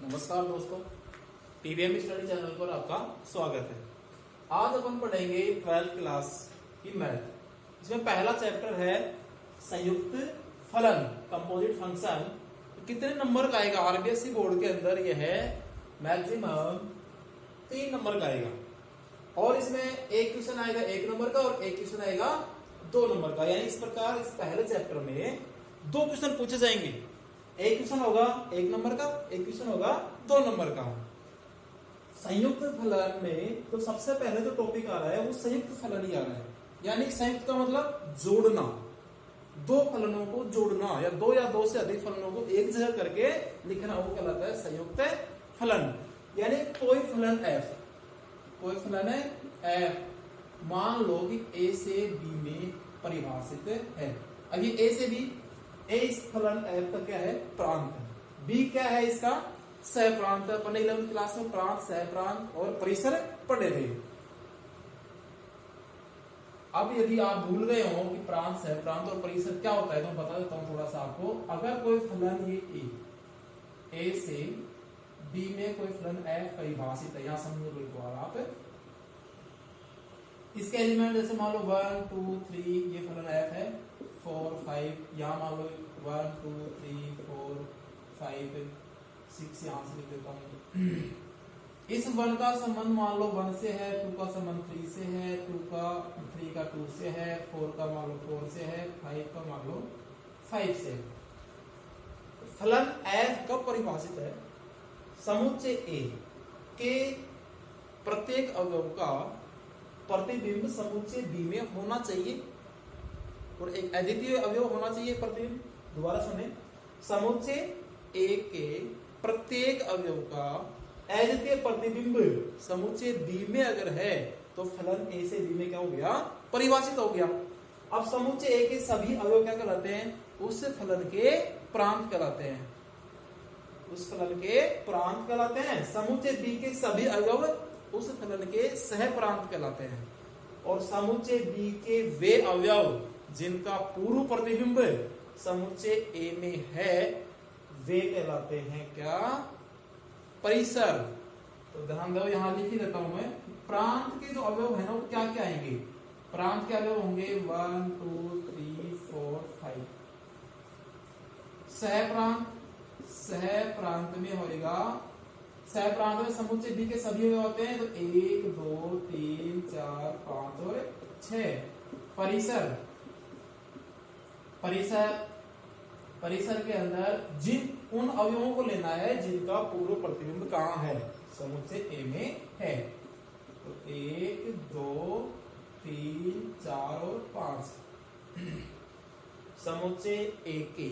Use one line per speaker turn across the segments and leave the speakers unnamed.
नमस्कार दोस्तों, TVM study channel पर आपका स्वागत है। आज अपन पढ़ेंगे 12th क्लास की मैथ। इसमें पहला चैप्टर है संयुक्त फलन, कंपोजिट फंक्शन। कितने नंबर का आएगा? आरबीएसई बोर्ड के अंदर यह है मैक्सिमम 3 नंबर का आएगा और इसमें एक क्वेश्चन आएगा 1 नंबर का और एक क्वेश्चन आएगा 2 नंबर का। यानी इस प्रकार इस पहले चैप्टर में 2 क्वेश्चन पूछे जाएंगे। एक क्वेश्चन होगा 1 नंबर का, एक क्वेश्चन होगा 2 नंबर का। संयुक्त फलन में तो सबसे पहले जो टॉपिक आ रहा है वो संयुक्त फलन ही आ रहा है। यानी संयुक्त का मतलब जोड़ना, 2 फलनों को जोड़ना या 2 या 2 से अधिक फलनों को एक जगह करके लिखना, वो कहलाता है संयुक्त फलन। यानी कोई फलन f, कोई फलन है f, मान लो कि a से b में परिभाषित है। अब ये a से b, a इस फलन f का क्या है? प्रांत है। b क्या है? इसका सह प्रांत है। अपन 11th क्लास में प्रांत, सह प्रांत और परिसर पढ़े थे। अब यदि आप भूल गए हो कि प्रांत, सह प्रांत और परिसर क्या होता है तो मैं बता देता हूं थोड़ा सा आपको। अगर कोई फलन ये a से b में कोई फलन f परिभाषित है, यहां समझ लो एक बार आप, इसके एलिमेंट जैसे मान लो 1 2 3, ये फलन f है, 4 5, यहां मान लो 1 2 3 4 5 6, यहां से लिख देता हूं। इस 1 का संबंध मान लो 1 से है, 2 का संबंध 3 से है, 3 का 2 से है, 4 का मान लो 4 से है, 5 का मान लो 5 से है। फलन f कब परिभाषित है? समुच्चय A के प्रत्येक अवयव का प्रतिबिंब समुच्चय B में होना चाहिए और एक अद्वितीय अवयव होना चाहिए प्रतिबिंब। दोबारा सुने, समुच्चय A के प्रत्येक अवयव का अद्वितीय प्रतिबिंब समुच्चय B में अगर है तो फलन A से B में क्या हो गया? परिभाषित हो गया। अब समुच्चय A के सभी अवयव क्या कहलाते हैं? उस फलन के प्रांत कहलाते हैं। उस फलन के प्रांत कहलाते हैं। समुच्चय B के सभी अवयव उस फलन के सह प्रांत कहलाते हैं। और समुच्चय B के वे अवयव जिनका पूर्व प्रतिबिंब समुच्चय A में है वे कहलाते हैं क्या? परिसर। तो ध्यान दो, यहां लिख ही देता हूं मैं। प्रांत के जो अवयव है ना वो क्या क्या आएंगे? प्रांत के अवयव होंगे 1 2 3 4 5। सह प्रांत, सह प्रांत में होगा, सह प्रांत में समुच्चय B के सभी अवयव होते हैं तो 1 2 3 4 5 और 6। परिसर, परिसर के अंदर जिन उन अवयवों को लेना है जिनका पूर्व प्रतिबिंब कहां है? समुच्चय A में है। तो 1 2 3 4 और 5। समुच्चय A के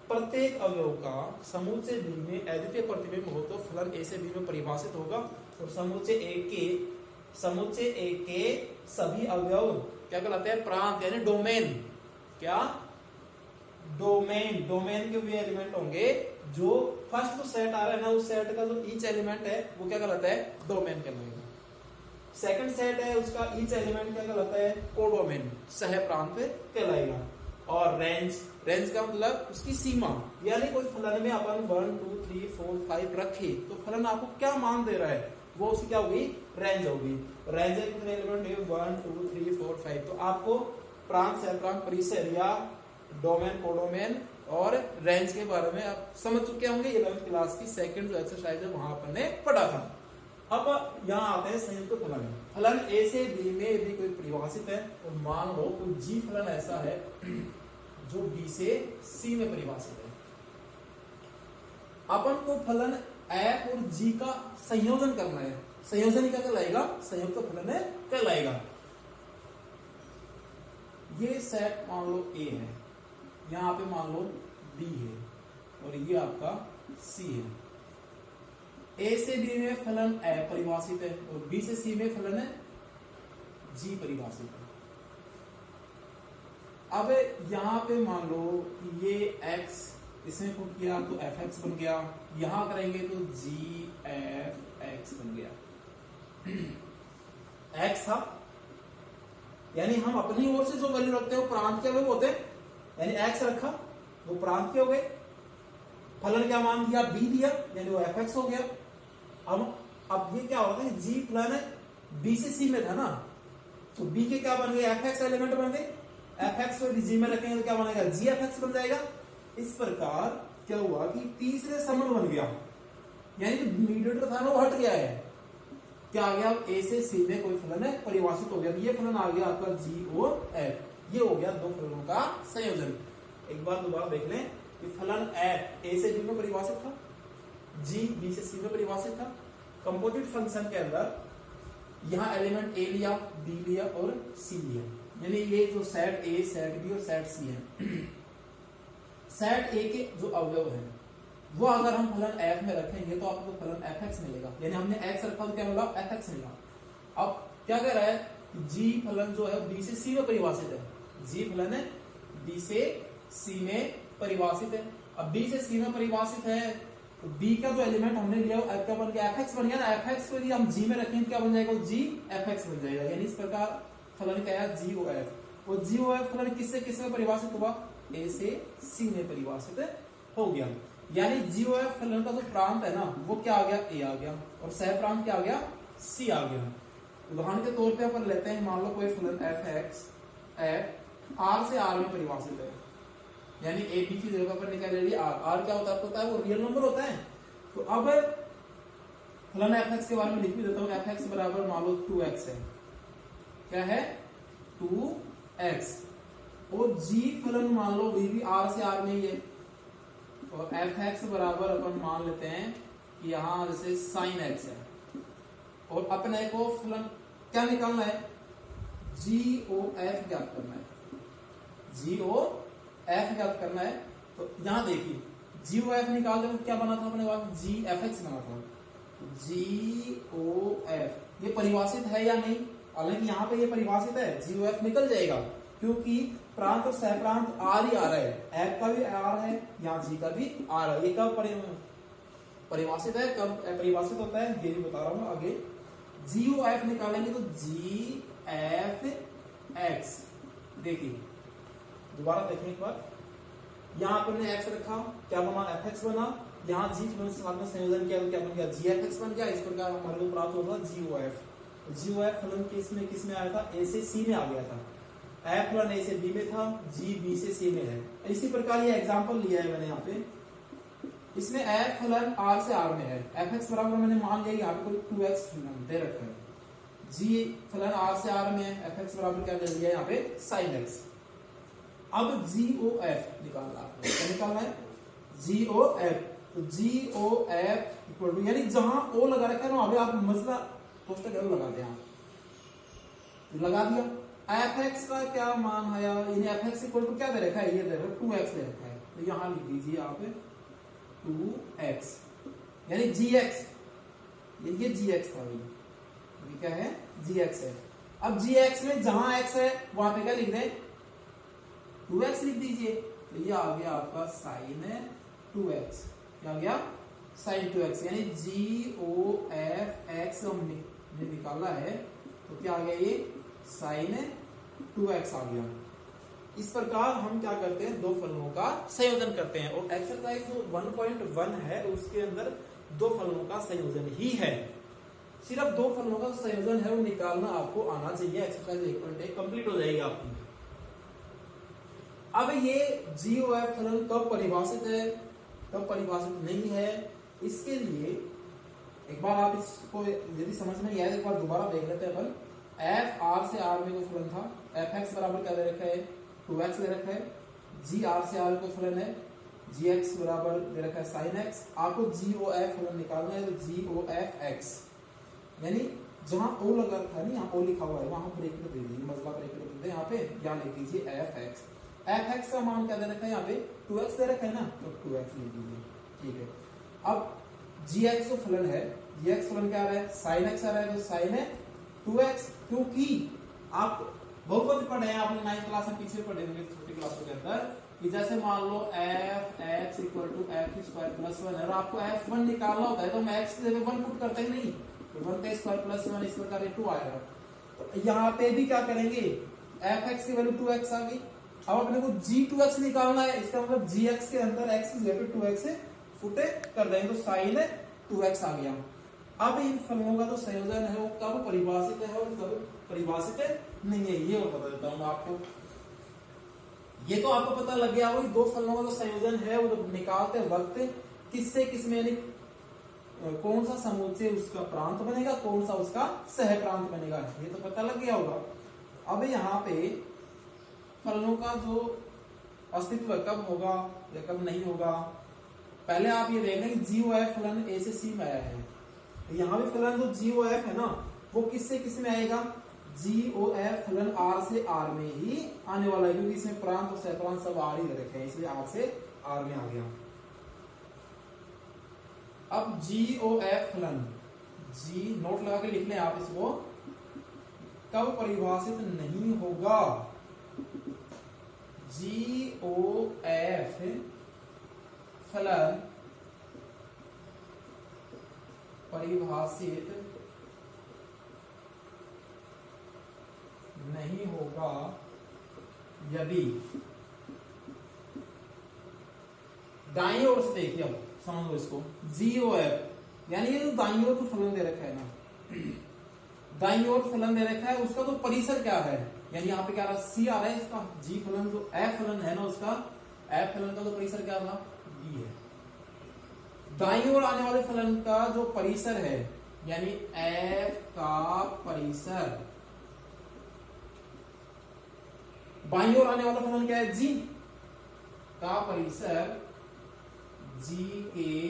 प्रत्येक अवयव का समुच्चय B में अद्वितीय प्रतिबिंब हो तो फलन A से B में परिभाषित होगा। और समुच्चय A के सभी अवयव क्या कहलाते हैं? प्रांत, यानी डोमेन। क्या? डोमेन के वे एलिमेंट होंगे जो फर्स्ट तो सेट आ रहा है ना, उस सेट का जो ईच एलिमेंट है वो क्या कहलाता है? डोमेन कहलाएगा। सेकंड सेट है उसका ईच एलिमेंट क्या कहलाता है? कोडोमेन, सह प्रांत कहलाएगा। और रेंज का मतलब उसकी सीमा, यानी कोई फलन में अपन 1 2 3 4 5 रखे तो फलन आपको क्या मान दे रहा है वो उसकी क्या होगी? रेंज होगी। रेंज में कितने एलिमेंट है? 1 2 3 4 5। तो आपको प्रांत, सह प्रांत, परिसर या डोमेन, कोडोमेन और रेंज के बारे में आप समझ चुके होंगे। 11th क्लास की सेकंड जो एक्सरसाइज है वहां अपन ने पढ़ा था। अब यहाँ आते हैं संयुक्त फलन। फलन A से B में यदि कोई परिभाषित है और मान लो कोई G फलन ऐसा है जो B से C में परिभाषित है। अपन को फलन F और G का संयोजन करना है। संयोजन क्या कहलाएगा? संयुक्त फलन कहलाएगा। ये सेट मान लो A है, यहां पे मान लो B है और ये आपका C है। A से B में फलन A परिभाषित है और B से C में फलन है G परिभाषित है। अब यहां पे मान लो कि ये x इसमें पुट किया तो fx बन गया, यहां करेंगे तो gfx बन गया। x था, यानी हम अपनी ओर से जो वैल्यू रखते हैं वो प्रांत के अवयव होते हैं। यानी x रखा वो प्रांत के हो गए फलन क्या मान दिया, बी दिया, यानी वो एफ एक्स हो गया। अब ये क्या होता है, जी फलन बी से सी में था ना, तो बी के क्या बन गए, एफ एक्स एलिमेंट बन गए, एफ एक्स को जी में रखेंगे तो क्या बनेगा, जी एफ एक्स बन जाएगा। इस प्रकार क्या हुआ कि तीसरे समन बन गया, यानी जो मीडिएटर था ना वो हट गया है, क्या आ गया, ए से सी में कोई फलन है परिभाषित हो गया, ये फलन आ गया आपका जी ओ एफ। ये हो गया दो फलनों का संयोजन। एक बार दोबारा देख लें कि फलन एफ ए से बी में परिभाषित था, जी बी से सी में परिभाषित था। कंपोजिट फंक्शन के अंदर यहां एलिमेंट ए लिया, बी लिया और सी लिया, यानी ये जो सेट ए, सेट बी और सेट सी है। सेट ए के जो अवयव हैं वो अगर हम फलन एफ में रखेंगे तो आपको फलन एफ एक्स मिलेगा, यानी हमने एक्स रखा तो क्या मिला, एफ एक्स मिला। अब क्या कह रहा है, जी फलन जो है बी से सी में परिभाषित है, जी फलन है बी से सी में परिभाषित है। अब बी से सी में परिभाषित है तो बी का जो एलिमेंट हमने लिया वो क्या बन गया, एफ एक्स बन गया ना। एफ एक्स को यदि हम जी में रखेंगे क्या बन जाएगा, जी एफ एक्स बन जाएगा। यानी इस प्रकार फलन क्या है, जी ओ एफ। वो जी ओ एफ फलन किससे किसमें परिभाषित हुआ, ए से सी में परिभाषित हो गया। यानी जी ओ एफ फलन का जो प्रांत है ना वो क्या आ गया, ए आ गया, और सह प्रांत क्या आ गया, सी आ गया। उदाहरण के तौर पे अपन लेते हैं, मान लो कोई फलन एफ एक्स एफ आर से आर में परिभाषित है, यानी ए बी की जगह पर निकाल लिया आर। आर क्या होता है आपको पता है, वो रियल नंबर होता है। तो अब फलन एफ एक्स के बारे में लिख भी देता हूं, एफ एक्स बराबर मान लो 2x है, क्या है 2x, और जी फलन मान लो भी आर से आर में ही है, और एफ एक्स बराबर अपन मान लेते हैं कि यहां जैसे साइन एक्स है, और अपने को फलन क्या निकालना है, जी ओ एफ ज्ञात करना है, जी ओ एफ ज्ञात करना है। तो यहां देखिए जी ओ एफ निकालते तो क्या बना था अपने पास, जी एफ एक्स बना था। जी ओ एफ ये परिभाषित है या नहीं, हालांकि यहाँ पे ये परिभाषित है, जी ओ एफ निकल जाएगा क्योंकि प्रांत और सह प्रांत आर ही आ रहा है, एफ का भी आर है, यहाँ जी का भी आर है। ये कब परिभाषित है, कब परिभाषित होता है ये भी बता रहा हूं आगे। जी ओ एफ निकालेंगे तो जी एफ एक्स, देखिए दोबारा देखें एक बार, यहाँ पर एक्स रखा, क्या बना, एफ एक्स बना, यहाँ जी फलन के साथ में संयोजन किया तो क्या बन गया, जी एफ एक्स बन गया। इस प्रकार हमारे को प्राप्त होगा जी O F. G O F फलन किस में आया था, ए से सी में आ गया था, एफ फलन ए से बी में था, जी बी से सी में है। इसी प्रकार ये एग्जांपल लिया है मैंने यहाँ पे, इसमें एफ फलन आर से आर में है, एफ एक्स बराबर मैंने मान लिया यहाँ पे कोई 2x फलन दे रखा है, जी फलन आर से आर में है, एफ एक्स बराबर क्या दे दिया यहाँ पे साइन एक्स। अब जी ओ एफ निकालना है, क्या निकालना है, जी ओ एफ। तो जी ओ एफ इक्वल टू, यानी जहां ओ लगा रखा है ना अभी आप मसला पोस्टर जरूर लगा दें, लगा दिया। एफ एक्स का क्या मान है, यानी एफ एक्स इक्वल टू क्या दे रखा है, ये दे रखा है 2x दे रखा है, तो यहां लिख दीजिए आप 2x, यानी gx, ये gx था, ये क्या है, gx है। अब gx में जहां x है वहां पे क्या लिख दें, 2x लिख दीजिए, तो ये आ गया आपका साइन 2x, क्या आ गया साइन 2x, यानी जी ओ एफ एक्स हमने निकाला है तो क्या आ गया, ये साइन 2x आ गया। इस प्रकार हम क्या करते हैं, दो फलनों का संयोजन करते हैं, और एक्सरसाइज जो 1.1 है उसके अंदर दो फलनों का संयोजन ही है, सिर्फ दो फलनों का संयोजन है वो निकालना आपको आना चाहिए। एक्सरसाइज 1.1 कंप्लीट हो जाएगी आपकी। अब ये जी ओ एफ फलन कब परिभाषित है, कब परिभाषित नहीं है, इसके लिए एक बार आप इसको यदि समझ में आए एक बार दोबारा देख लेते हैं अपन। एफ आर से आर में कोई फलन था, एफ एक्स बराबर क्या दे रखा है, 2x दे रखा है, जी आर से आर को फलन है, जी एक्स बराबर दे रखा है साइन एक्स। आपको जी ओ एफ फलन निकालना है, तो जी ओ एफ एक्स, यानी जहां ओ लगा रखा है ना, यहाँ ओ लिखा हुआ है वहां ब्रैकेट दे दीजिए, मसला ब्रैकेट दे दीजिए यहाँ पे, यहाँ लिख दीजिए एफ एक्स। एफ एक्स का मान क्या दे रखा है, यहाँ पे 2x दे रखा है ना, तो 2x लिख दीजिए, ठीक है। अब जी एक्स जो फलन है, जी एक्स फलन क्या आ रहा है, साइन एक्स आ रहा है, तो साइन है 2x, क्योंकि आप बहुत पढ़े हैं, आपने 9th क्लास में पीछे पढ़े होंगे छोटी क्लासों के अंदर, कि जैसे मान लो F X equal to F square plus 1 है, और आपको f1 निकालना होता है तो हम x की जगह 1 पुट करते ही नहीं, तो 1 का स्क्वायर प्लस 1 इस प्रकार 2 आएगा। तो यहाँ पे भी क्या करेंगे, एफ एक्स की वैल्यू 2x आ गई। अब अपने को g2x निकालना है, इसका मतलब gx के अंदर x की जगह पे 2x फुटे कर देंगे तो साइन 2x आ गया। अब इन फलनों का जो संयोजन है वो कब परिभाषित है और कब परिभाषित नहीं है, ये और बता देता हूं मैं आपको। ये तो आपको पता लग गया होगा, दो फलनों का जो संयोजन है वो निकालते वक्त किससे किसमें, यानी कौन सा समुच्चय उसका प्रांत बनेगा, कौन सा उसका सह प्रांत बनेगा, ये तो पता लग गया होगा। अब यहाँ पे फलनों का जो अस्तित्व कब होगा या कब नहीं होगा, पहले आप ये देख रहे हैं कि GOF फलन A से C में आया है, तो यहाँ भी फलन जो GOF है ना वो किससे किस में आएगा, GOF फलन R से R में ही आने वाला है, क्योंकि इसमें प्रांत और सहप्रांत सब R ही रखे हैं, इसलिए R से R में आ गया। अब GOF फलन, G नोट लगा के लिख लें आप इसको, कब परिभाषित नहीं होगा, GOF फलन परिभाषित नहीं होगा यदि, दाईं ओर से देखिए, अब समझ लो इसको, GOF यानी ये जो दाईं ओर तो फलन दे रखा है ना, दाईं ओर फलन दे रखा है, उसका तो परिसर क्या है, यानी यहाँ पे क्या रहा, C आ रहा है, इसका G फलन जो F फलन है ना उसका, F फलन का तो परिसर क्या था, B है। दाईं ओर आने वाले फलन का जो परिसर है, यानी F का परिसर, बाईं ओर आने वाला फलन क्या है, G का परिसर, G के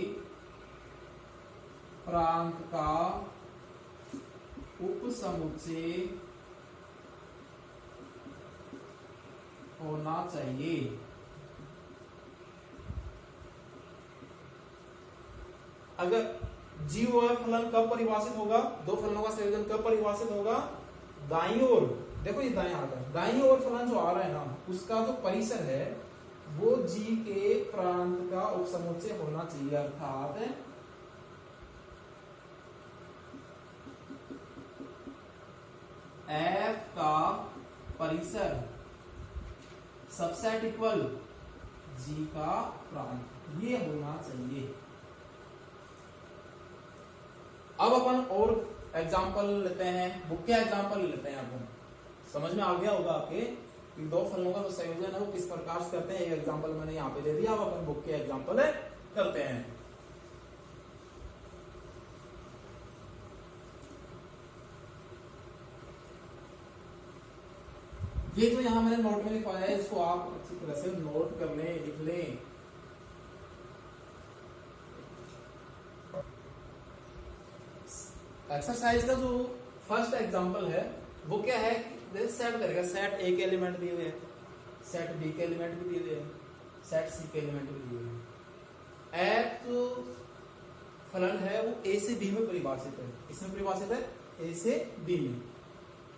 प्रांत का उपसमुच्चय होना चाहिए। अगर GOF फलन कब परिभाषित होगा, दो फलनों का संयोजन कब परिभाषित होगा, दाईं ओर, देखो ये दाएं आता है, दाईं ओर फलन जो आ रहा है ना उसका जो परिसर है वो G के प्रांत का उपसमुच्चय होना चाहिए, अर्थात F का परिसर सबसेट इक्वल G का प्रांत, ये होना चाहिए। अब अपन और एग्जांपल लेते हैं, बुक के एग्जांपल लेते हैं। अपन समझ में आ गया होगा आपके कि दो फलनों का जो संयोजन है वो किस प्रकार से करते हैं, एक एग्जांपल मैंने यहाँ पे दे दिया। अब अपन बुक के एग्जांपल करते हैं। ये जो यहाँ मैंने नोट में लिखवाया है इसको आप अच्छी तरह से नोट कर लें, लिख लें। एक्सरसाइज का जो फर्स्ट एग्जांपल है वो क्या है, सेट करेगा, सेट ए के एलिमेंट दिए हुए हैं, सेट बी के एलिमेंट भी दिए हुए हैं, सेट सी के एलिमेंट भी दिए हुए हैं। एफ जो फलन है वो ए से बी में परिभाषित है, इसमें परिभाषित है ए से बी में,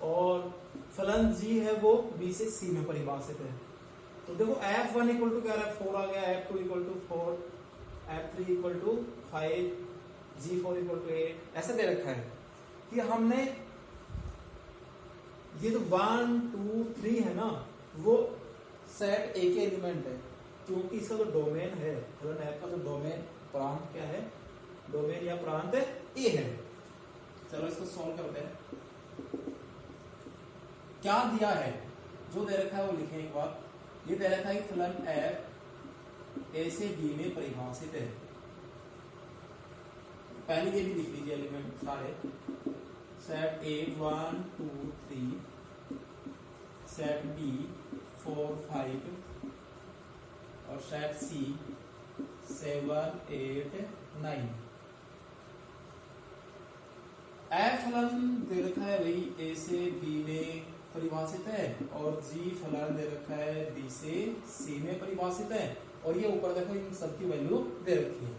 और फलन जी है वो बी से सी में परिभाषित है। तो देखो F1 इक्वल टू क्या है, 4 आ गया, F2 equal to 4, F3 equal to 5, G4 equal to 8, ऐसा दे रखा है कि हमने ये जो 1 2 3 है ना वो सेट ए के एलिमेंट है, क्योंकि इसका जो डोमेन है फलन F का जो डोमेन प्रांत क्या है, डोमेन या प्रांत ए है। चलो इसको सॉल्व करते हैं। क्या दिया है, जो दे रखा है वो लिखें एक बार। ये दे रखा है कि फलन F ए से बी में परिभाषित है। पहले ये भी लिख लीजिए एलिमेंट सारे, सेट ए 1 2 3, सेट बी 4 5 और सेट सी 7 8 9। F फलन दे रखा है भाई ए से बी में परिभाषित है, और जी फलन दे रखा है बी से सी में परिभाषित है, और ये ऊपर देखो इन सबकी वैल्यू दे रखी है।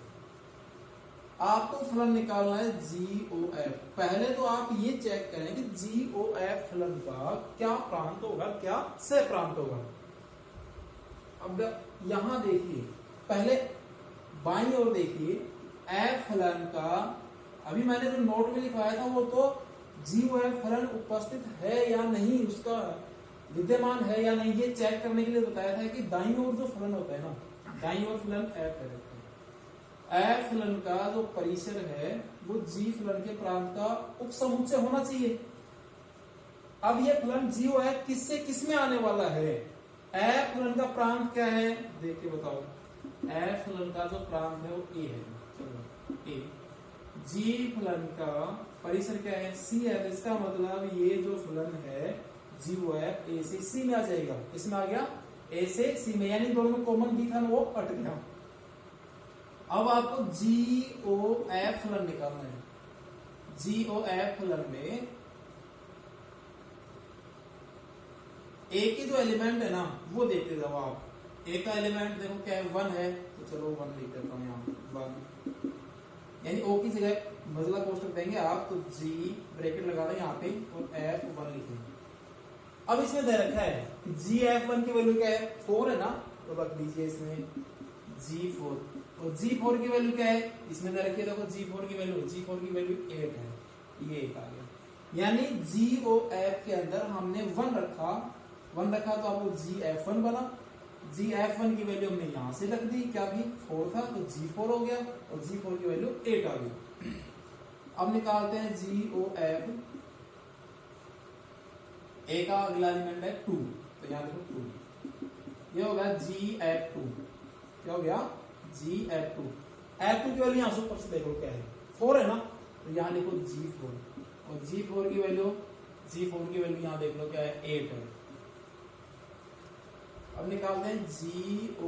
आपको फलन निकालना है GOF। पहले तो आप ये चेक करें कि GOF फलन का क्या प्रांत होगा, क्या सह प्रांत होगा। अब यहां देखिए, पहले बाईं ओर देखिए, F फलन का अभी मैंने जो नोट में लिखवाया था वो तो GOF फलन उपस्थित है या नहीं, उसका विद्यमान है या नहीं, ये चेक करने के लिए बताया था कि दाईं ओर जो फलन होता है ना, दाईं ओर फलन F है, एफ फलन का जो परिसर है वो जी फलन के प्रांत का उपसमुच्चय होना चाहिए। अब ये फलन जी ओ एफ किससे किस में आने वाला है? एफ फलन का प्रांत क्या है देख के बताओ। एफ फलन का जो प्रांत है वो ए है। चलो ए। जी फलन का परिसर क्या है? सी है। तो इसका मतलब ये जो फलन है जी ओ एफ ए से सी में आ जाएगा। इसमें आ गया ए से सी में, यानी दोनों में कॉमन बी था वो कट गया। अब आपको जी ओ एफ फलन निकालना है। जी ओ एफ फलन में ए के जो एलिमेंट है ना वो देखते जाओ आप। ए का एलिमेंट देखो क्या है? 1 है। तो चलो 1 लिख देता हूं यहाँ 1, यानी ओ की जगह मजला कोष्टक देंगे आप। तो जी ब्रैकेट लगा दें यहाँ पे और एफ 1 लिखेंगे। अब इसमें दे रखा है जी एफ 1 की वैल्यू क्या है? 4 है ना, तो रख दीजिए इसमें जी 4। और जी 4 की वैल्यू क्या है? इसमें दे रखी है देखो जी 4 की वैल्यू 8 है। ये 8 आ गया। यानी जी ओ एफ के अंदर हमने 1 रखा तो आपको जी एफ 1 बना। जी एफ 1 की वैल्यू हमने यहां से रख दी, क्या भी 4 था तो जी 4 हो गया और जी 4 की वैल्यू 8 आ गई। अब निकालते हैं जी ओ एफ। ए का अगला एलिमेंट है 2, तो यहां देखो 2, ये हो गया जी एफ 2। क्या हो गया? जी एफ 2। एफ 2 की वैल्यू यहां से ऊपर से देखो क्या है? 4 है ना, तो यहां लिखो जी 4। और जी 4 की वैल्यू यहां देख लो क्या है? 8 है। अब निकालते हैं जी ओ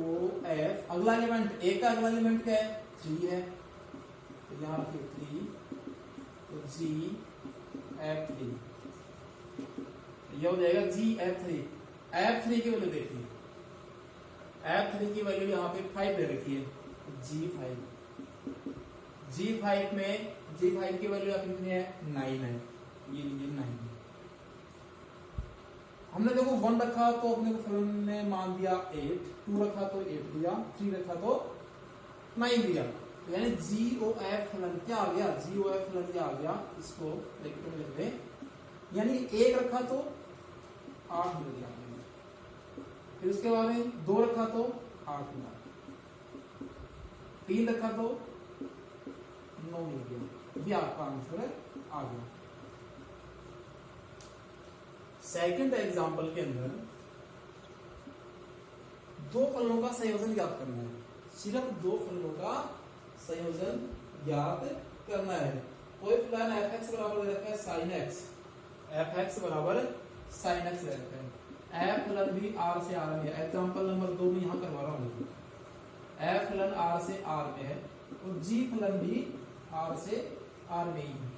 एफ। अगला एलिमेंट ए का अगला एलिमेंट क्या है? 3 है, तो यहां रखिए 3। तो जी एफ 3 ये हो जाएगा जी एफ 3। एफ 3 की वैल्यू देखिए। एफ 3 की वैल्यू यहाँ पे 5 दे रखी है, जी 5। जी 5 में जी 5 की वैल्यू आप कितनी है? 9 है। ये लीजिए 9। हमने देखो 1 रखा तो अपने को फलन ने मान दिया 8, 2 रखा तो 8 दिया, 3 रखा तो 9 दिया। यानी जी ओ एफ फलन क्या आ गया? जी ओ एफ फलन क्या आ गया? इसको ब्रैकेट में लिख दें। यानी 1 रखा तो 8 मिल गया। फिर उसके बाद में 2 रखा तो 8 मिला, 3 रखा तो 9 मिल गया। ये आपका आंसर आ गया। सेकंड एग्जांपल के अंदर 2 फलनों का संयोजन ज्ञात करना है। सिर्फ 2 फलनों का संयोजन ज्ञात करना है। कोई फलन एफ एक्स बराबर दे रखा है साइन एक्स, एफ एक्स बराबर साइन एक्स दे रखा है। एफ फलन भी आर से आर में है। एग्जांपल नंबर 2 में यहां करवा रहा हूं। एफ फलन आर से आर में है और जी फलन भी आर से आर में ही है।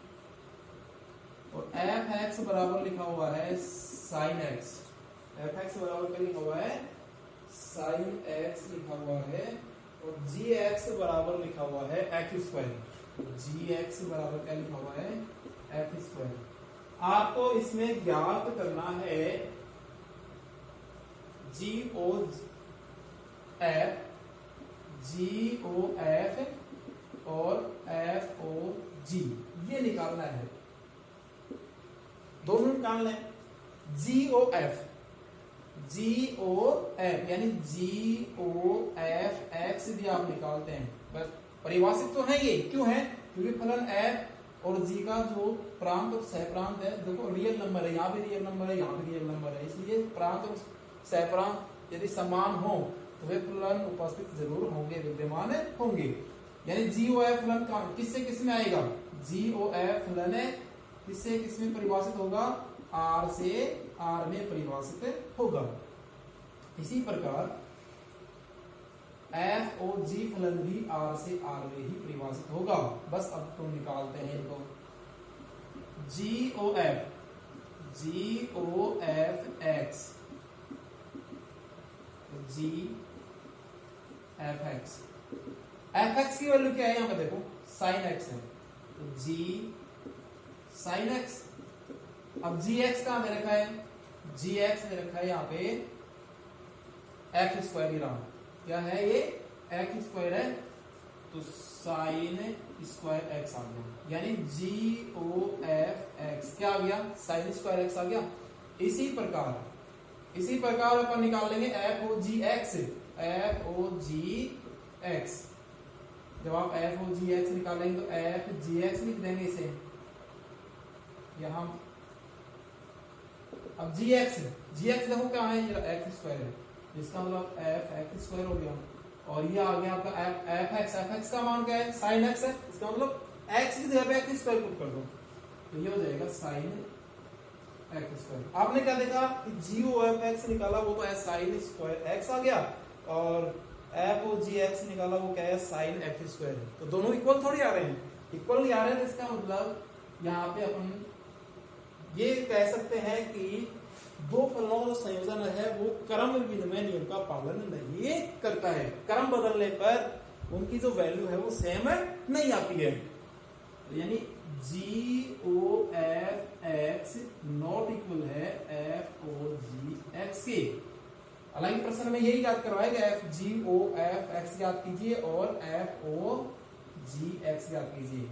और एफ एक्स बराबर लिखा हुआ है साइन एक्स। एफ एक्स बराबर क्या लिखा हुआ है? साइन एक्स लिखा हुआ है। और जी एक्स बराबर लिखा हुआ है एक्स स्क्वायर। जी एक्स बराबर क्या लिखा हुआ है? X square. आपको इसमें ज्ञात करना है जी ओ एफ और एफ ओ जी, ये निकालना है। दोनों निकालना है। जी ओ एफ यानी जी ओ एफ एक्स भी आप निकालते हैं, बस परिभाषित तो है ये। क्यों है? क्योंकि फलन एफ और जी का जो प्रांत और सहप्रांत है, देखो रियल नंबर है, यहाँ भी रियल नंबर है, यहाँ भी रियल नंबर है, इसलिए प्रांत और सहप्रांत यदि समान हो तो वे फलन उपस्थित जरूर होंगे, विद्यमान होंगे। यानी जी ओ एफ फलन किससे किस में आएगा? जी ओ एफ फलन है किससे किस में परिभाषित होगा? आर से आर में परिभाषित होगा। इसी प्रकार एफ ओ जी फलन भी आर से आर में ही परिभाषित होगा। बस अब तुम निकालते हैं इनको। जी ओ एफ एक्स, जी एफ एक्स। एफ एक्स की वैल्यू क्या है? यहां पर देखो साइन एक्स है, तो जी साइन एक्स। अब जी एक्स कहां दे रखा है? जी एक्स दे रखा है यहाँ पे एक्स स्क्वायर ही रहा। क्या है ये? एक्स स्क्वायर है, तो साइन स्क्वायर एक्स आ गया। यानी जी ओ एफ एक्स क्या आ गया? साइन स्क्वायर एक्स आ गया। इसी प्रकार अपन निकाल लेंगे एफ ओ जी एक्स। जब आप एफ ओ जी एक्स निकालेंगे तो एफ जी एक्स लिख देंगे इसे यहां। अब जी एक्स देखो क्या है, ये एक्स स्क्वायर है, जिसका मतलब एफ एक्स स्क्वायर हो गया। और ये आ गया आपका एफ एक्स का मान क्या है, साइन एक्स है, इसका मतलब एक्स की जगह पे एक्स स्क्वायर पुट कर दो तो ये हो जाएगा साइन एक्स स्क्वायर। आपने क्या देखा कि जी ओ एफ एक्स निकाला वो तो है साइन स्क्वायर एक्स आ गया, और एफ ओ जी एक्स निकाला वो क्या है, साइन एक्स स्क्वायर है। तो दोनों इक्वल थोड़ी आ रहे हैं, इक्वल नहीं आ रहे हैं, तो इसका मतलब यहाँ पे अपन ये कह सकते हैं कि दो फलनों का संयोजन है वो क्रम विनिमय नियम का पालन नहीं करता है। क्रम बदलने पर उनकी जो वैल्यू है वो सेम नहीं आती है। यानी G O F X not equal है एफ ओ जी एक्स के। हालांकि प्रश्न में यही याद करवाएगा, F G O F X याद कीजिए और एफ ओ जी एक्स याद कीजिए।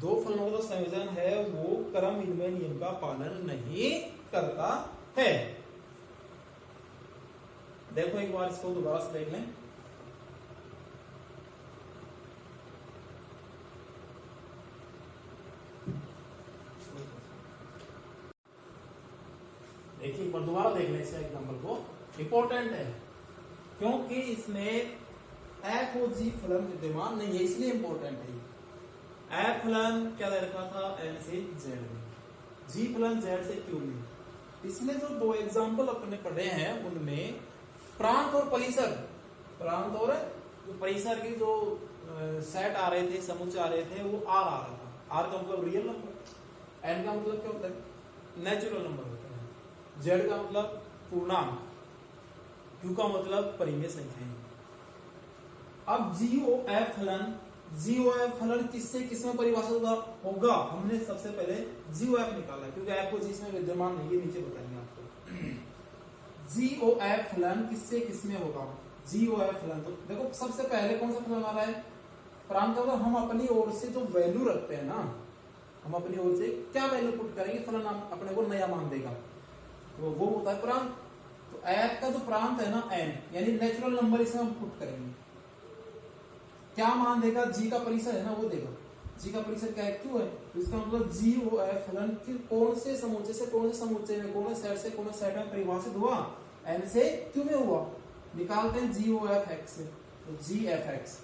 दो फलनों का संयोजन है वो क्रम विनिमय नियम का पालन नहीं करता है। देखो एक बार इसको दोबारा से देख लें। देखिए एक बार दोबारा देख लें इस एग्जांपल को, इंपॉर्टेंट है क्योंकि इसमें एफ ओ जी फलन विद्यमान नहीं है, इसलिए इंपॉर्टेंट है। एफ फलन क्या दे रखा था, एन से जेड में, जी फलन जेड से क्यू में। पिछले जो दो एग्जांपल अपने पढ़े हैं उनमें प्रांत और परिसर, प्रांत और परिसर की जो सेट आ रहे थे, समुच्चय आ रहे थे, वो आर आ रहा था। आर का मतलब रियल नंबर, एन का मतलब क्या होता है, नेचुरल नंबर होता है, जेड का मतलब पूर्णांक, क्यू का मतलब परिमेय संख्या। अब जीओ एफ फलन, जीओ एफ फलन किससे किसमें परिभाषित होगा, हमने सबसे पहले जीओ एफ निकाला क्योंकि एफ को जी इसमें विद्यमान नहीं है, नीचे बताएंगे आपको। जीओ एफ फलन किससे किसमें होगा, जीओ एफ फलन तो देखो सबसे पहले कौन सा फलन आ रहा है, प्रांत का। हम अपनी ओर से जो वैल्यू रखते हैं ना, हम अपनी ओर से क्या वैल्यू पुट करेंगे, फलन अपने को नया मान देगा, तो वो होता है प्रांत। तो एफ का जो प्रांत है ना एन, यानी नेचुरल नंबर इसमें हम पुट करेंगे, क्या मान देगा, जी का परिसर है ना वो देगा। जी का परिसर क्या है, क्यू है, तो इसका मतलब जी ओ एफ फलन कौन से समुच्चय से कौन से समुच्चय में, कौन से सेट से कौन से सेट में परिभाषित हुआ, एन से क्यू में हुआ। निकालते हैं जी ओ एफ एक्स से, तो जी एफ एक्स,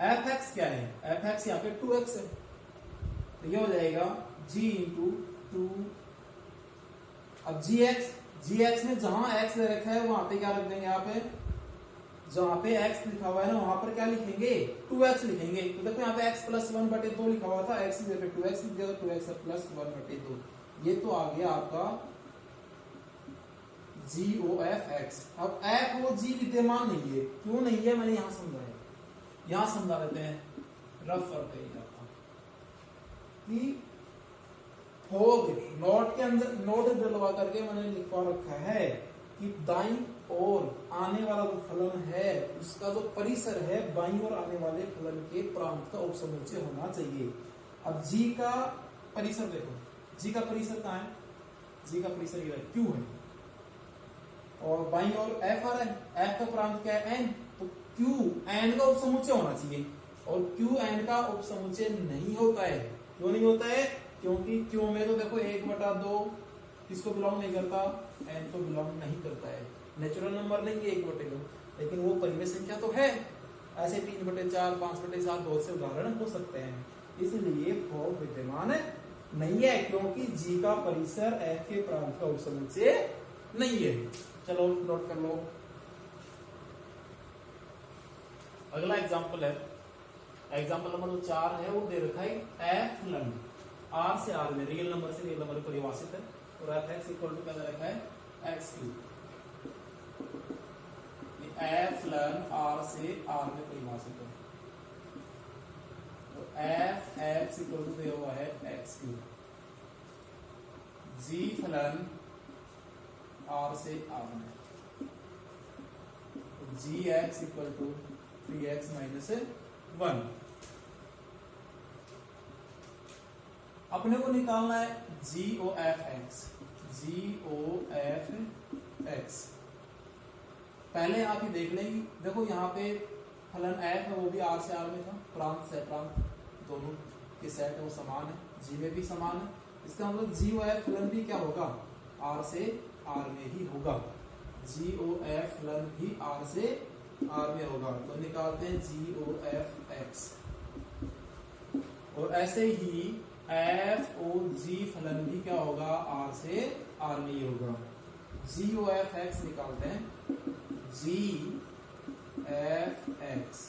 एफ एक्स क्या है, एफ एक्स यहाँ पे 2x है, तो ये हो जाएगा g इंटू 2। अब जी एक्स में जहां x ले रखा है वहां पे क्या रख देंगे, यहाँ पे जहां पे x लिखा हुआ है ना वहां पर क्या लिखेंगे, 2x लिखेंगे। तो देखो यहाँ पे x प्लस 1/2 लिखा हुआ था, x की जगह 2x लिख दिया, 2x प्लस 1/2, ये तो आ गया आपका जी ओ एफ एक्स। अब एफ वो जी विद्यमान नहीं है, क्यों नहीं है मैंने यहां समझाया, यहां समझा देते हैं, रफ करते हैं कि होग नोट के अंदर नोट डलवा करके मैंने लिखवा रखा है कि दाईं ओर आने वाला जो फलन है उसका जो परिसर है बाईं ओर आने वाले फलन के प्रांत का उपसमुच्चय होना चाहिए। अब जी का परिसर देखो, जी का परिसर कहाँ है, जी का परिसर ये क्यू है, और बाईं ओर एफ आ रहा है, एफ का प्रांत क्या है एन, तो क्यू एन का उपसमुच्चय होना चाहिए, और क्यू एन का उपसमुच्चय नहीं होता है। क्यों नहीं होता है, क्योंकि क्यू में तो देखो 1/2 किसको बिलोंग नहीं करता, एन को बिलोंग नहीं करता है, नेचुरल नंबर नहीं है 1/2, लेकिन वो परिमेय संख्या तो है। ऐसे 3/4 5/7 बहुत से उदाहरण हो सकते हैं, इसलिए फॉर्म विद्यमान नहीं है क्योंकि जी का परिसर एफ के प्रांत का उपसमुच्चय नहीं है। चलो नोट कर लो। अगला एग्जांपल है, एग्जांपल नंबर 4 है, वो दे रखा है एफ फलन आर से आर में, रियल नंबर से रियल नंबर परिभाषित है, और एफ एक्स इक्वल टू क्या दे रखा है एक्स क्यूब। एफ फलन आर से आर में परिभाषित है, तो एफ एक्स इक्वल टू दिया हुआ है एक्स क्यूब। जी फलन आर से आर में, g x equal to 3x minus 1। अपने को निकालना है g O F x, g O F x. पहले आप ये देख लेंगे, देखो यहाँ पे फलन f है वो भी r से r में था, प्रांत से प्रांत दोनों के सेट है वो समान है, g में भी समान है, इसका मतलब g और f फलन भी क्या होगा, r से r में ही होगा, g o f फलन भी r से r में होगा। तो निकालते हैं g o f x, और ऐसे ही f o g फलन भी क्या होगा, r से r में ही होगा। g o f x निकालते हैं, g f x,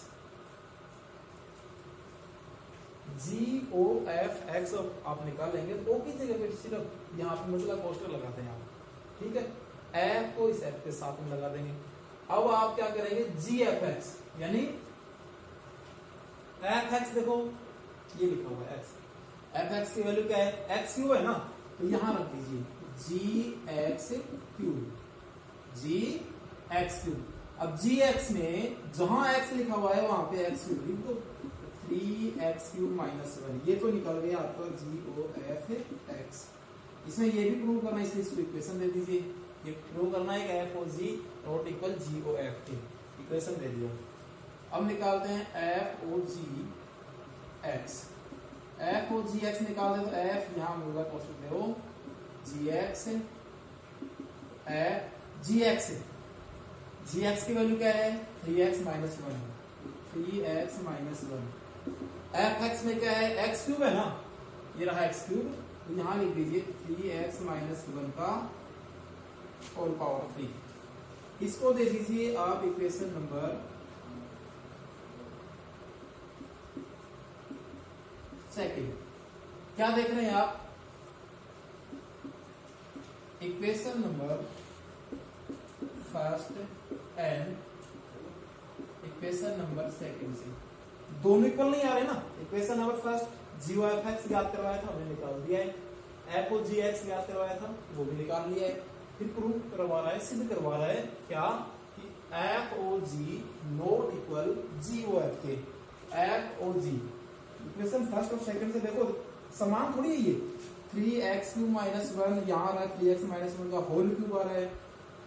g o f x आप निकाल लेंगे तो o की जगह पे सिर्फ यहाँ पे मतलब पोस्टर लगाते हैं आप, ठीक है, f को इस f के साथ में लगा देंगे। अब आप क्या करेंगे, g f x यानी f x, देखो ये लिखा हुआ है x, f x की वैल्यू क्या है, x क्यूब है ना, तो यहां रख दीजिए g x cube, g x cube. अब g x में जहां x लिखा हुआ है वहां पे x क्यूब लिख दो, 3x क्यूब माइनस 1, ये तो निकल गया आपका g o f x। इसमें ये भी प्रूव करना है, इसलिए इसको इक्वेशन दे दीजिए, ये प्रूव करना है कि f o g not equal g o f के, इक्वेशन दे दिया। अब निकालते हैं f o g x, f o g x निकाल दे तो f यहाँ मिलेगा पोस्टर दे वो g x, g x की वैल्यू क्या है, 3x minus 1, 3x minus 1। f x में क्या है, x क्यूब है ना, ये रहा x क्यूब, तो यहाँ लिख दीजिए 3x माइनस 1 का होल पावर 3। इसको दे दीजिए आप इक्वेशन नंबर सेकंड। क्या देख रहे हैं आप, equation number first and equation number second से दोनों इक्वल नहीं आ रहे ना। Equation number first g o f x ज्ञात करवाया था, हमने निकाल दिया है, f o g x ज्ञात करवाया था, वो भी निकाल लिया है। फिर प्रूव करवा रहा है, सिद्ध करवा रहा है क्या, कि f o g not equal g o f के, f o g equation first और सेकंड से देखो समान थोड़ी है ये, 3x क्यूब माइनस 1 यहाँ रहा, 3x माइनस 1 का होल क्यूब आ रहा है,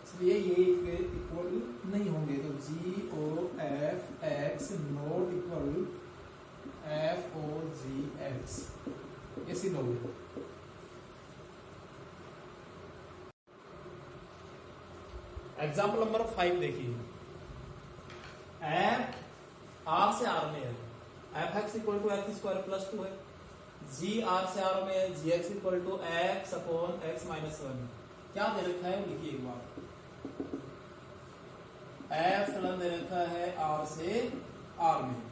इसलिए ये इक्वल नहीं होंगे, तो g o f x not equal f o g x, ये सिद्ध हो गया। एग्जाम्पल नंबर 5 देखिए, f r से r में है, f x equal to x square plus 2 है, g r से r में है, g x equal to x upon x minus 1। क्या दे रखा है लिखिए एक बार, f फलन दे रखा है r से r में,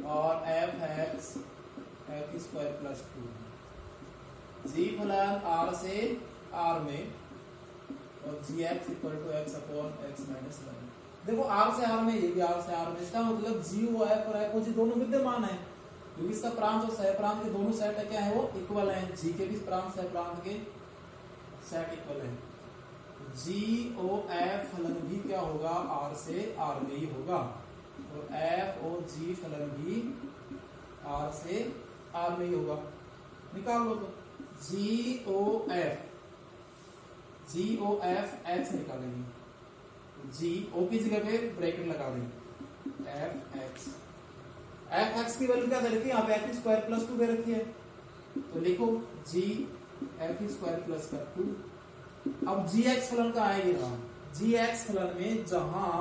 और f x x square plus 2, g फलन r से r में, और g x equal to x upon x minus 1। देखो r से r में, ये भी r से r में, इसका मतलब g o f और f o g दोनों विद्यमान है, क्योंकि इसका प्रांत और सहप्रांत के दोनों सेट है क्या है, वो इक्वल है, g के भी प्रांत सहप्रांत के सेट इक्वल है। g o f फलन भी क्या होगा, r से r में ही होगा, और f o g फलन भी r से r में ही होगा। निकाल लो तो g o f x निकालेंगे, g o की जगह पे ब्रैकेट लगा देंगे, f x की वैल्यू क्या दे रखी है यहाँ पे, एक्स स्क्वायर प्लस 2 दे रखी है, तो लिखो g एक्स स्क्वायर प्लस 2। अब g x फलन का आएगा, g x फलन में जहां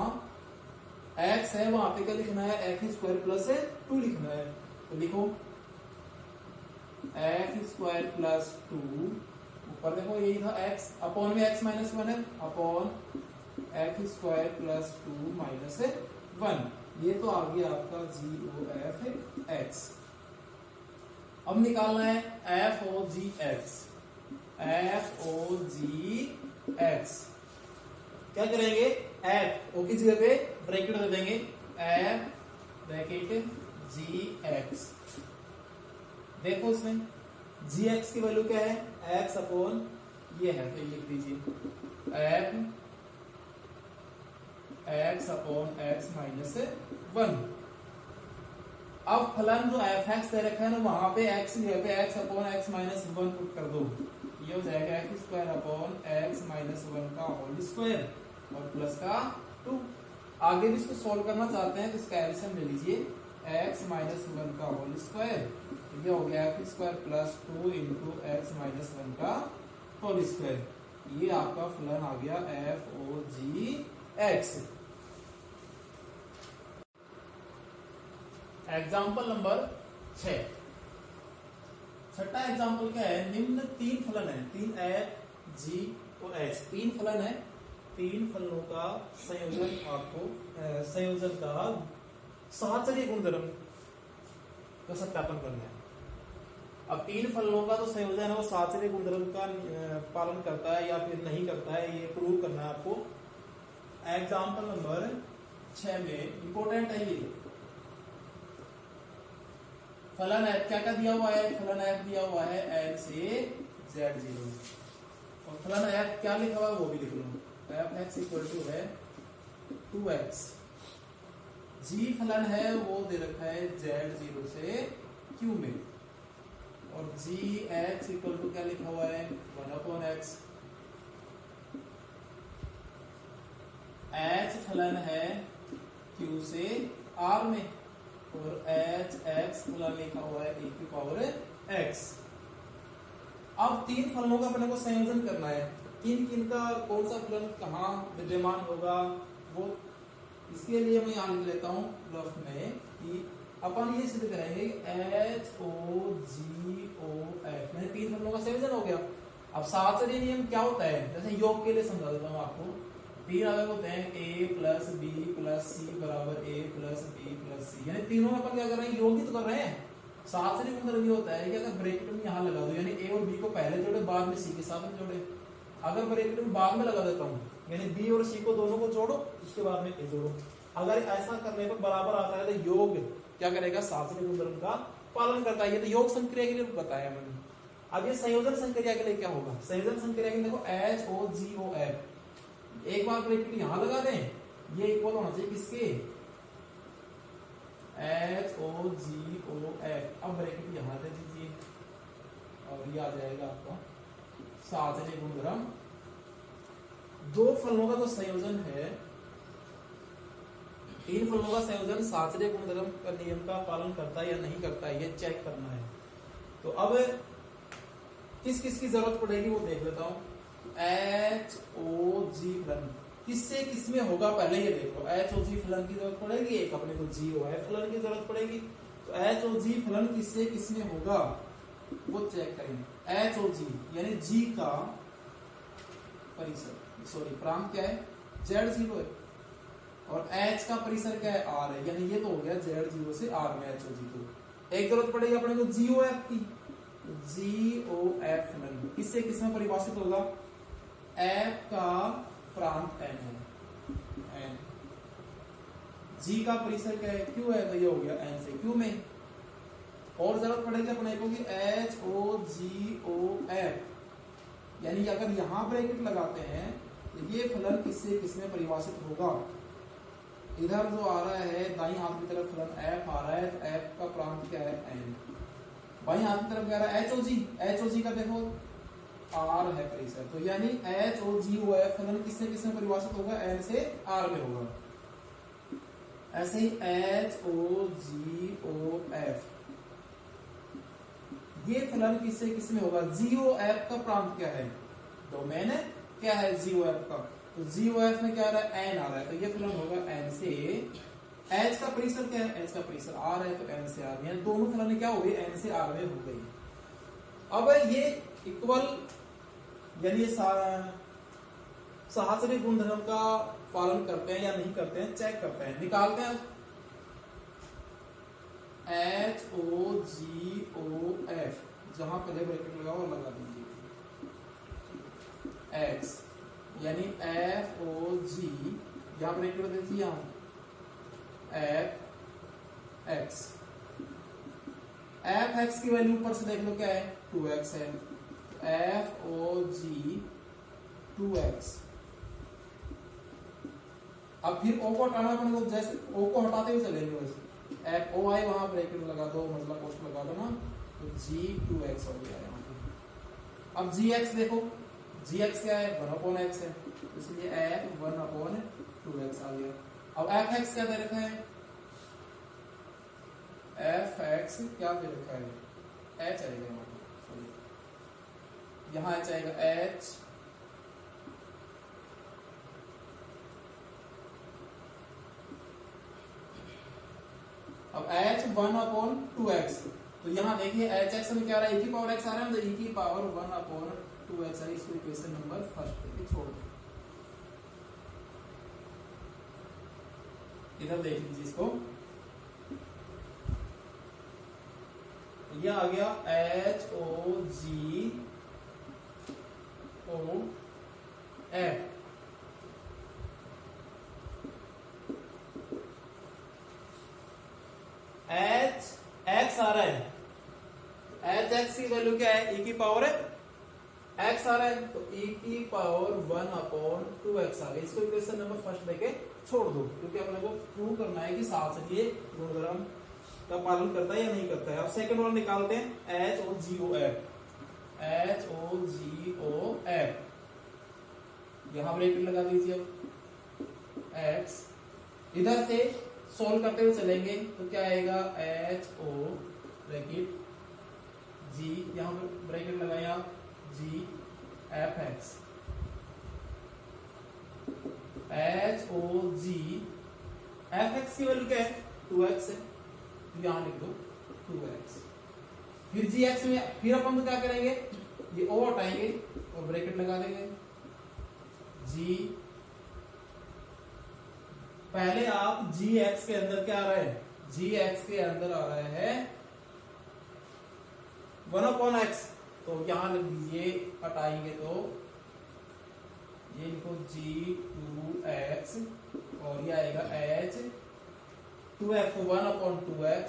x है वहां पे क्या लिखना है, एक्स स्क्वायर प्लस 2 लिखना है, तो लिखो एक्स स्क्वायर प्लस 2, ऊपर देखो यही था x, अपॉन में x माइनस 1 है, upon x square plus 2 minus 1, ये तो आ गया आपका g o f x। अब निकालना है f o g x, f o g x क्या करेंगे, f o की जगह पे ब्रैकेट दे देंगे, f ब्रैकेट g x। देखो इसमें g x की वैल्यू क्या है, x अपॉन ये है, तो लिख दीजिए f x upon x minus 1। अब फलन जो f x दे रखा है ना, वहां पे x की जगह पे x upon x minus 1 put कर दो, ये हो जाएगा x square upon x minus 1 का होल स्क्वायर और प्लस का 2। आगे भी इसको सॉल्व करना चाहते हैं तो इसका एलसीएम ले लीजिए, x माइनस 1 का होल स्क्वायर, ये हो गया x square plus 2 into x minus 1 का होल स्क्वायर। ये आपका फलन आ गया FOGX। Example number 6। छठा एग्जाम्पल क्या है, निम्न तीन फलन है, 3F G और H, तीन फलन है, तीन फलनों का संयोजन आपको संयोजन का साहचर्य गुणधर्म का सत्यापन करना है। अब तीन फलनों का तो संयोजन है वो साहचर्य गुणधर्म का पालन करता है या फिर नहीं करता है, ये प्रूव करना है आपको। एग्जाम्पल नंबर 6 में इंपोर्टेंट है ये फलन f क्या क्या दिया हुआ है, फलन f दिया हुआ है n से z0 और फलन f क्या लिखा हुआ है वो भी लिख लो, fx इक्वल टू है 2x। g फलन है वो दे रखा है z0 से q में और gx इक्वल टू क्या लिखा हुआ है 1/x। h फलन है q से r में और hx फलन लिखा हुआ है e की पावर x। अब तीन फलनों का अपने को संयोजन करना है, किन किन का कौन सा फलन कहाँ विद्यमान होगा वो, इसके लिए मैं यहाँ लिख लेता हूँ रफ में कि अपन ये सिद्ध करेंगे HOGOF में तीन फलनों का संयोजन हो गया। अब साहचर्य नियम क्या होता है, जैसे योग के लिए समझा देता हूँ आपको। तीन अवयव होते हैं a plus b plus c बराबर a plus b plus c, यानी तीनों में अपन क्या कर रहे हैं, योग ही तो कर रहे हैं। साहचर्य गुणधर्म ये होता है कि अगर ब्रैकेट में यहाँ लगा दो, यानी a और b को पहले जोड़े बाद में c के साथ में जोड़े। अगर ब्रैकेट में बाद में लगा देता हूँ, यानी b और c को दोनों को जोड़ो उसके बाद में a जोड़ो, अगर ऐसा करने पर बराबर आता है तो योग क्या करेगा, साहचर्य गुणधर्म का पालन करता है। ये तो योग संक्रिया के लिए बताया मैंने। अब ये संयोजन संक्रिया के लिए क्या होगा, संयोजन संक्रिया के लिए देखो HOGOF, एक बार ब्रैकेट यहां लगा दें, ये इक्वल होना चाहिए किसके, HOGOF। अब ब्रैकेट यहां दे दीजिए और ये आ जाएगा आपका साहचर्य गुणधर्म। दो फलनों का जो संयोजन है, तीन फलनों का संयोजन साहचर्य गुणधर्म का नियम का पालन करता है या नहीं करता है, ये चेक करना है। तो अब किस किस की जरूरत पड़ेगी वो देख लेता हूं। HOG फलन किससे किसमें होगा, पहले ये देखो। HOG फलन की जरूरत पड़ेगी, एक अपने को GOF फलन की जरूरत पड़ेगी। तो HOG फलन किससे किसमें होगा वो चेक करेंगे। HOG यानी G का परिसर, सॉरी प्रांत क्या है, Z0 है और H का परिसर क्या है, R है, यानी ये तो हो गया Z0 से R में HOG को। एक जरूरत पड़ेगी अपने को GOF की, GOF फलन किससे किसमें परिभाषित होगा, F का प्रांत n है, n, G का परिसर क्या है, Q है, तो ये हो गया n से Q में। और जरूरत पड़ेगी अपने को कि HOGOF, यानी कि अगर यहां ब्रैकेट लगाते हैं तो ये फलन किससे किसमें परिभाषित होगा। इधर जो आ रहा है दाईं हाथ की तरफ फलन F आ रहा है, तो F का प्रांत क्या है n, बाईं हाथ की तरफ क्या रहा है HOG का देखो R है परिसर, तो यानी HOGOF फलन किससे किसमें परिभाषित होगा, n से R में होगा। ऐसे ही HOGOF ये फलन किससे किसमें होगा, GOF का प्रांत क्या है, डोमेन है क्या है GOF का, तो GOF में क्या आ रहा है, n आ रहा है, तो ये फलन होगा n से। H का परिसर क्या है, H का परिसर R है, तो n से R, यानी दोनों फलन क्या हो गई, n से R में हो गई। अब ये इक्वल यानी साहचर्य गुणधर्म का पालन करते हैं या नहीं करते हैं, चेक करते हैं, निकालते हैं। HOGOF जहां पहले ब्रैकेट लगाओ और लगा दीजिए X, यानी FOG यहां ब्रैकेट दे दीजिए, यहां FX, FX की वैल्यू ऊपर से देख लो क्या है, 2x है, FOG 2x। अब फिर O को हटाना अपने को, जैसे O को हटाते हुए चलेंगे वैसे FOI वहां ब्रैकेट लगा दो, मतलब कोष्ठ लगा दो ना, तो G2x हो गया यहाँ पे। अब GX देखो, GX क्या है, 1/x है, इसलिए F 1/2x आ गया। अब एफ एक्स क्या दे रखा है, एफ एक्स क्या दे रखा है, एच आएगा यहाँ एच आएगा, एच अब एच 1/2x, तो यहाँ देखिए एच एक्स में क्या रहा है, e की पावर x आ रहा है, तो e की पावर 1/2x है। इसको इक्वेशन नंबर फर्स्ट पे छोड़ दो। इधर देख लीजिए इसको, यह आ गया एच ओ जी ओ एफ, एच एक्स आ रहा है, एच एक्स की वैल्यू क्या है, e की पावर x आ रहा है, तो e की पावर 1/2x आ गई। इसको इक्वेशन नंबर फर्स्ट लेके छोड़ दो, क्योंकि अपने को प्रूव करना है कि साथ से ये गुणधर्म का पालन करता है या नहीं करता है। अब सेकंड वाला निकालते हैं, एच ओ जी ओ एफ, एच ओ जी ओ एफ, यहां ब्रैकेट लगा दीजिए। अब एक्स इधर से सोल्व करते हुए चलेंगे तो क्या आएगा, एच ओ ब्रैकेट जी, यहां पर ब्रैकेट लगाया, जी एफ एक्स, एच ओ जी एफ एक्स की वैल्यू क्या है, 2x है, तो यहां लिख दो 2x। फिर जी एक्स में फिर अपन क्या करेंगे, ये ओ हटाएंगे और ब्रैकेट लगा देंगे, जी, पहले आप जी एक्स के अंदर क्या आ रहा है, जी एक्स के अंदर आ रहा है 1/x, तो यहां लिख दीजिए, हटाएंगे तो ये लिखो g2x और ये आएगा h 2x 1/2x,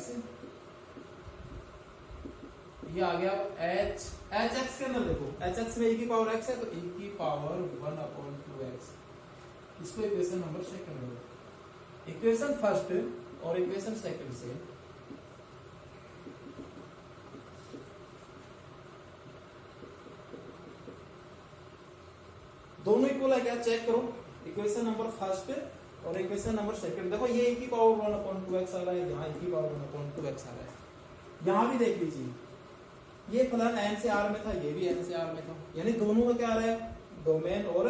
ये आ गया h x के अंदर देखो, h x में e की पावर x है, तो e की पावर 1/2x। इसको इक्वेशन नंबर सेकंड लो, इक्वेशन फर्स्ट और इक्वेशन सेकंड से दोनों इक्वल है क्या, चेक करो। इक्वेशन नंबर फर्स्ट और इक्वेशन नंबर सेकंड, देखो ये e की पावर 1/2x आ रहा है, यहाँ e की पावर 1/2x आ रहा है। यहाँ भी देख लीजिए, ये फलन n से r में था, ये भी n से r में था, यानी दोनों का क्या आ रहा है, डोमेन और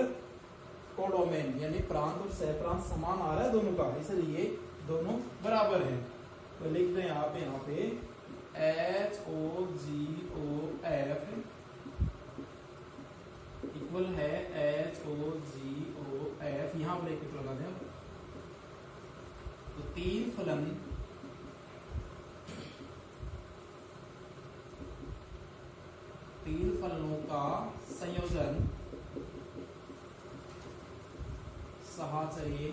कोडोमेन, यानी प्रांत और सह प्रांत समान आ रहा है दोनों का, इसलिए दोनों बराबर है। तो लिख दें आप यहाँ पे एच ओ जी ओ एफ इक्वल है एच ओ जी ओ एफ, यहां ब्रैकेट लगा दें। तो तीन फलनों का संयोजन साहचर्य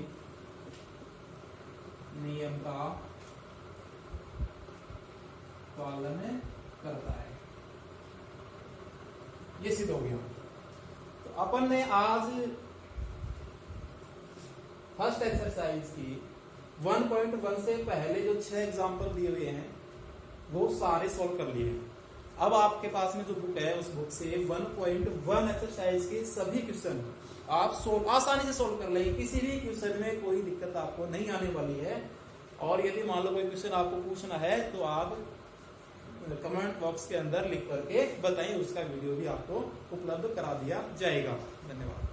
नियम का पालन करता है, ये सिद्ध हो गया। तो अपन ने आज फर्स्ट एक्सरसाइज की 1.1 से पहले जो 6 एग्जाम्पल दिए हुए हैं वो सारे सॉल्व कर लिए। अब आपके पास में जो बुक है उस बुक से 1.1 एक्सरसाइज के सभी क्वेश्चन आप आसानी से सॉल्व कर लेंगे, किसी भी क्वेश्चन में कोई दिक्कत आपको नहीं आने वाली है। और यदि मान लो कोई क्वेश्चन आपको पूछना है तो आप कमेंट बॉक्स के अंदर लिख करके बताइए, उसका वीडियो भी आपको उपलब्ध करा दिया जाएगा। धन्यवाद।